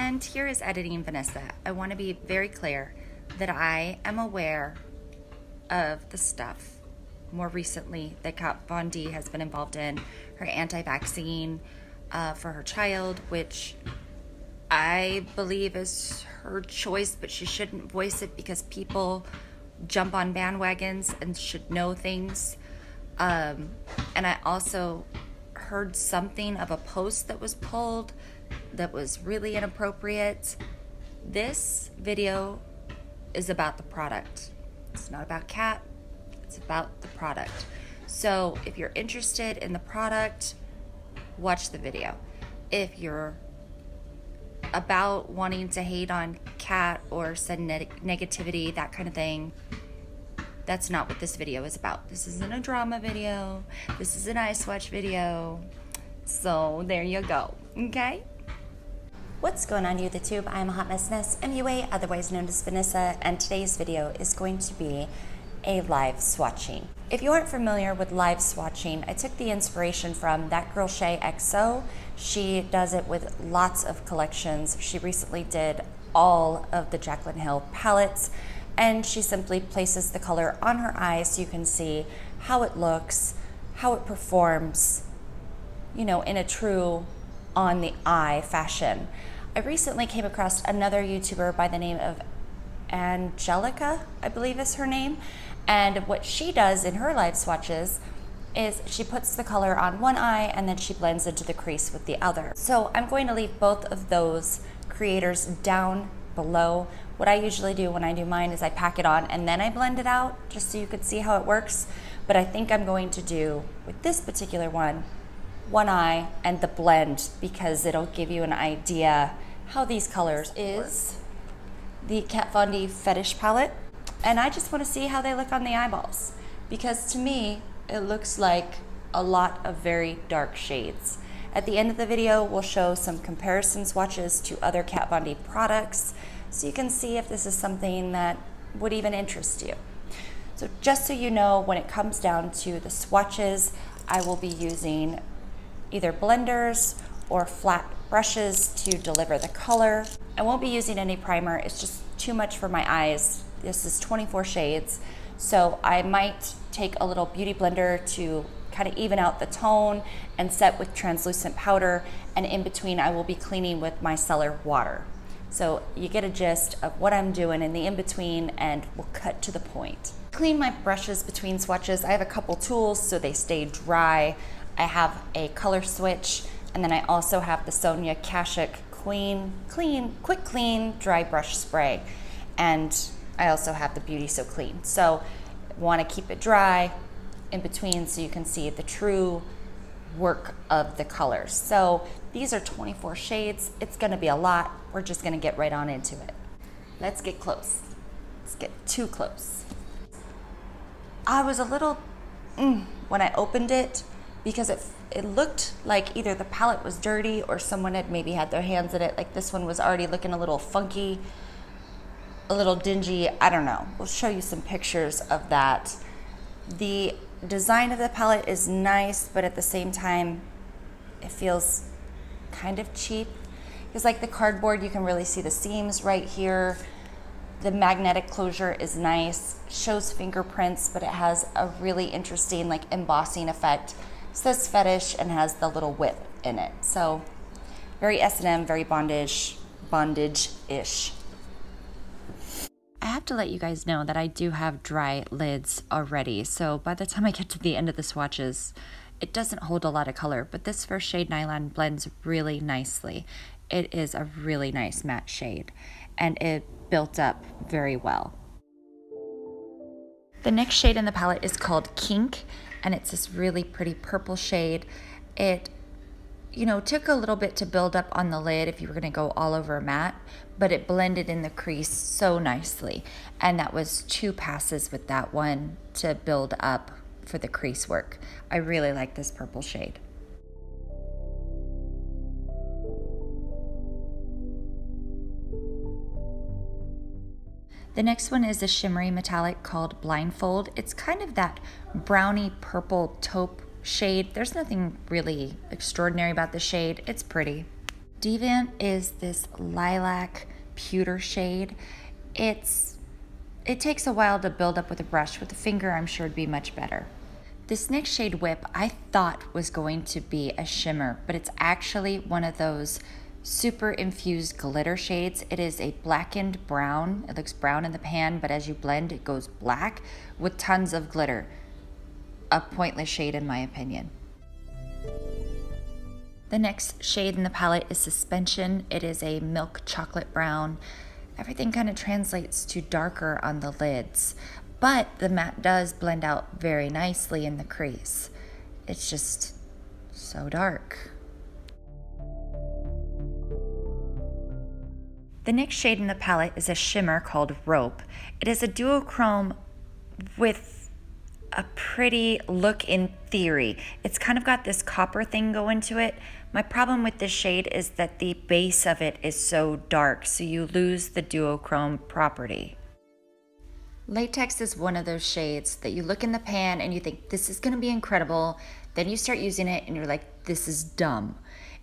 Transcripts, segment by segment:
And here is Editing Vanessa. I want to be very clear that I am aware of the stuff more recently that KatVonD has been involved in, her anti-vaccine for her child, which I believe is her choice, but she shouldn't voice it because people jump on bandwagons and should know things. And I also heard something of a post that was pulled that was really inappropriate. This video is about the product. It's not about Kat, it's about the product. So if you're interested in the product, watch the video. If you're about wanting to hate on Kat or send negativity, that kind of thing, that's not what this video is about. This isn't a drama video. This is an eye swatch video. So there you go, okay? What's going on YouTube? I'm HotMessNess, MUA, otherwise known as Vanessa, and today's video is going to be a live swatching. If you aren't familiar with live swatching, I took the inspiration from That Girl Shay XO. She does it with lots of collections. She recently did all of the Jaclyn Hill palettes, and she simply places the color on her eyes so you can see how it looks, how it performs, you know, in a true on the eye fashion. I recently came across another YouTuber by the name of Angelica, I believe is her name, and what she does in her live swatches is she puts the color on one eye and then she blends into the crease with the other. So I'm going to leave both of those creators down below. What I usually do when I do mine is I pack it on and then I blend it out just so you could see how it works. But I think I'm going to do, with this particular one eye and the blend, because it'll give you an idea how these colors is the KatVonD Fetish palette. And I just want to see how they look on the eyeballs, because to me it looks like a lot of very dark shades. At the end of the video we'll show some comparison swatches to other KatVonD products so you can see if this is something that would even interest you. So just so you know, when it comes down to the swatches, I will be using either blenders or flat brushes to deliver the color. I won't be using any primer, it's just too much for my eyes. This is 24 shades, so I might take a little beauty blender to kind of even out the tone and set with translucent powder, and in between I will be cleaning with micellar water. So you get a gist of what I'm doing in the in-between, and we'll cut to the point. Clean my brushes between swatches. I have a couple tools so they stay dry. I have a color switch, and then I also have the Sonia Kashuk Quick Clean Dry Brush Spray. And I also have the Beauty So Clean. So want to keep it dry in between so you can see the true work of the colors. So these are 24 shades. It's going to be a lot. We're just going to get right on into it. Let's get close. Let's get too close. I was a little when I opened it, because it looked like either the palette was dirty or someone had maybe had their hands in it. Like this one was already looking a little funky, a little dingy, I don't know. We'll show you some pictures of that. The design of the palette is nice, but at the same time, it feels kind of cheap. Because like the cardboard, you can really see the seams right here. The magnetic closure is nice, shows fingerprints, but it has a really interesting like embossing effect. It says Fetish and has the little whip in it. So very S&M, very bondage-ish. I have to let you guys know that I do have dry lids already, so by the time I get to the end of the swatches, it doesn't hold a lot of color, but this first shade Nylon blends really nicely. It is a really nice matte shade, and it built up very well. The next shade in the palette is called Kink, and it's this really pretty purple shade. It, you know, took a little bit to build up on the lid if you were gonna go all over a matte, but it blended in the crease so nicely. And that was 2 passes with that one to build up for the crease work. I really like this purple shade. The next one is a shimmery metallic called Blindfold. It's kind of that browny purple taupe shade. There's nothing really extraordinary about the shade. It's pretty. Deviant is this lilac pewter shade. It takes a while to build up with a brush. With a finger, I'm sure it'd be much better. This next shade, Whip, I thought was going to be a shimmer, but it's actually one of those super infused glitter shades. It is a blackened brown. It looks brown in the pan, but as you blend, it goes black with tons of glitter. A pointless shade in my opinion. The next shade in the palette is Suspension. It is a milk chocolate brown. Everything kind of translates to darker on the lids, but the matte does blend out very nicely in the crease. It's just so dark. The next shade in the palette is a shimmer called Rope. It is a duochrome with a pretty look in theory. It's kind of got this copper thing going to it. My problem with this shade is that the base of it is so dark, so you lose the duochrome property. Latex is one of those shades that you look in the pan and you think, this is gonna be incredible. Then you start using it and you're like, this is dumb.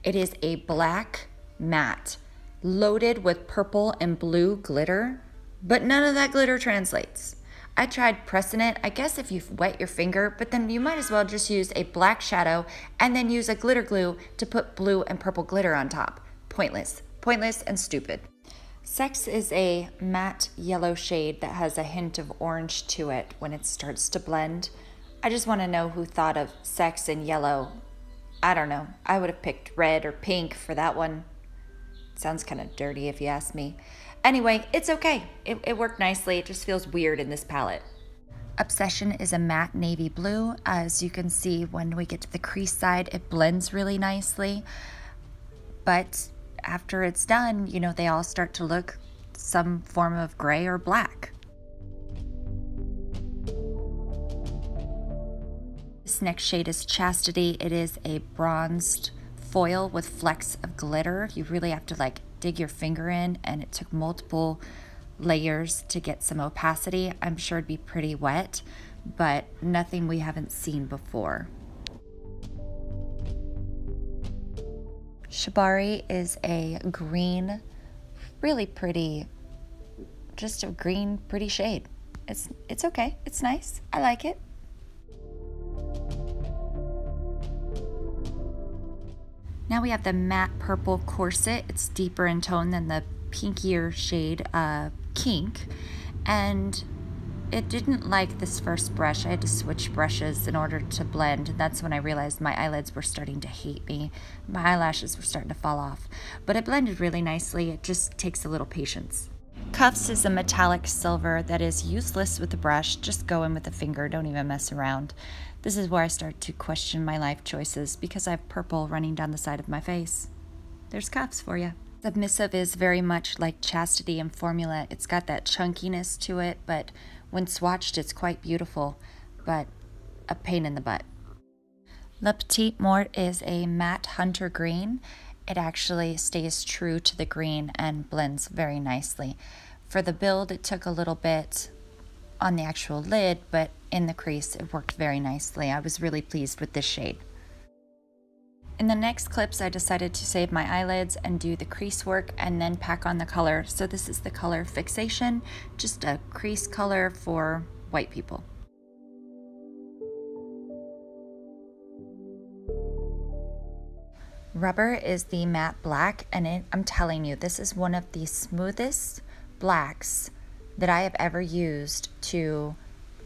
It is a black matte, loaded with purple and blue glitter, but none of that glitter translates. I tried pressing it, I guess if you wet your finger, but then you might as well just use a black shadow and then use a glitter glue to put blue and purple glitter on top. Pointless. Pointless and stupid. Sex is a matte yellow shade that has a hint of orange to it when it starts to blend. I just want to know who thought of sex in yellow. I don't know. I would have picked red or pink for that one. Sounds kind of dirty if you ask me. Anyway, it's okay. It worked nicely. It just feels weird in this palette. Obsession is a matte navy blue. As you can see, when we get to the crease side, it blends really nicely. But after it's done, you know, they all start to look some form of gray or black. This next shade is Chastity. It is a bronzed foil with flecks of glitter. You really have to like dig your finger in, and it took multiple layers to get some opacity. I'm sure it'd be pretty wet, but nothing we haven't seen before. Shibari is a green, really pretty, just a green pretty shade. It's okay, it's nice, I like it. Now we have the matte purple Corset. It's deeper in tone than the pinkier shade Kink, and it didn't like this first brush. I had to switch brushes in order to blend. That's when I realized my eyelids were starting to hate me. My eyelashes were starting to fall off, but it blended really nicely. It just takes a little patience. Cuffs is a metallic silver that is useless with the brush. Just go in with the finger, don't even mess around. This is where I start to question my life choices because I have purple running down the side of my face. There's Cuffs for you. Submissive is very much like Chastity and Formula. It's got that chunkiness to it, but when swatched, it's quite beautiful, but a pain in the butt. La Petite Mort is a matte hunter green. It actually stays true to the green and blends very nicely. For the build, it took a little bit on the actual lid, but in the crease, it worked very nicely. I was really pleased with this shade. In the next clips, I decided to save my eyelids and do the crease work and then pack on the color. So this is the color Fixation, just a crease color for white people. Rubber is the matte black, and I'm telling you, this is one of the smoothest blacks that I have ever used to,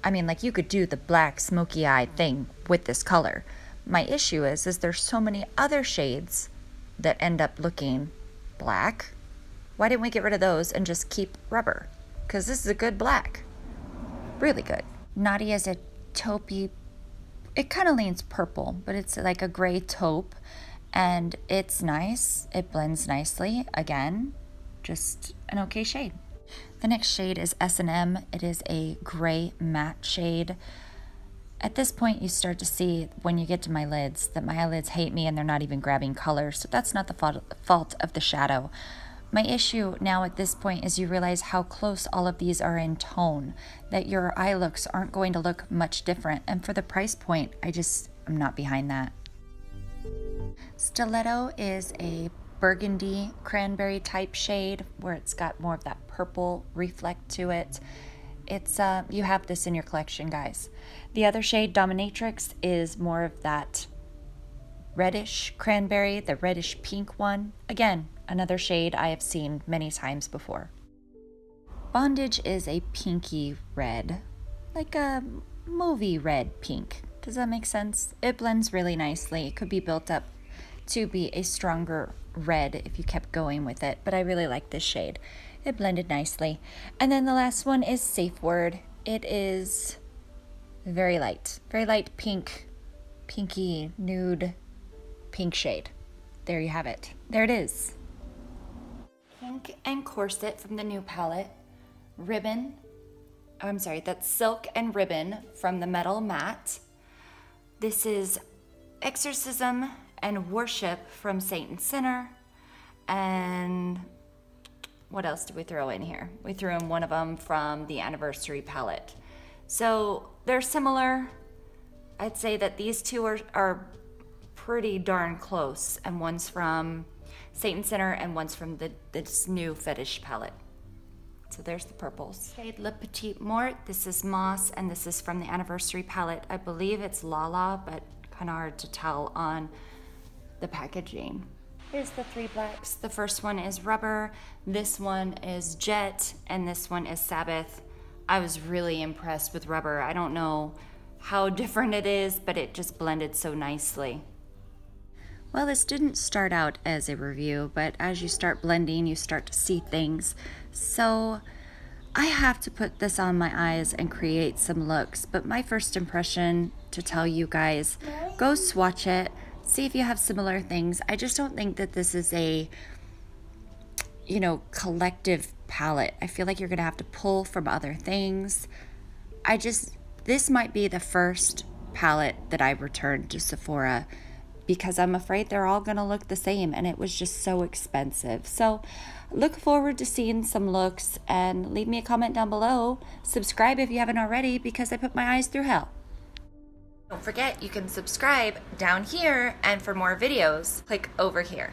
I mean, like you could do the black smoky eye thing with this color. My issue is there's so many other shades that end up looking black. Why didn't we get rid of those and just keep rubber? Because this is a good black. Really good. Naughty is a taupey, it kind of leans purple, but it's like a gray taupe. And it's nice, it blends nicely. Again, just an okay shade. The next shade is S&M. It is a gray matte shade. At this point, you start to see when you get to my lids that my eyelids hate me and they're not even grabbing color, so that's not the fault of the shadow. My issue now at this point is you realize how close all of these are in tone, that your eye looks aren't going to look much different, and for the price point, I'm not behind that. Stiletto is a burgundy cranberry type shade where it's got more of that purple reflect to it. It's you have this in your collection, guys. The other shade, Dominatrix, is more of that reddish cranberry, the reddish pink one. Again, another shade I have seen many times before. Bondage is a pinky red, like a movie red pink. Does that make sense? It blends really nicely. It could be built up to be a stronger red if you kept going with it, but I really like this shade. It blended nicely. And then the last one is Safe Word. It is very light pink, pinky, nude, pink shade. There you have it. There it is. Kink and Corset from the new palette. Ribbon. Oh, I'm sorry, that's Silk and Ribbon from the Metal Matte. This is Exorcism and Worship from Saint Sinner. And what else did we throw in here? We threw in one of them from the Anniversary palette. So they're similar. I'd say that these two are pretty darn close. And one's from Saint Sinner and one's from this new Fetish palette. So there's the purples. Shade Le Petite Mort. This is Moss, and this is from the Anniversary palette. I believe it's Lala, but kind of hard to tell on the packaging. Here's the three blacks. The first one is Rubber, this one is Jet, and this one is Sabbath. I was really impressed with Rubber. I don't know how different it is, but it just blended so nicely. Well, this didn't start out as a review, but as you start blending, you start to see things. So I have to put this on my eyes and create some looks. But my first impression to tell you guys, go swatch it, see if you have similar things. I just don't think that this is a, you know, collective palette. I feel like you're gonna have to pull from other things. This might be the first palette that I returned to Sephora, because I'm afraid they're all gonna look the same, and it was just so expensive. So look forward to seeing some looks, and leave me a comment down below. Subscribe if you haven't already, because I put my eyes through hell. Don't forget, you can subscribe down here, and for more videos, click over here.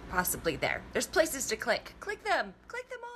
Possibly there. There's places to click. Click them all.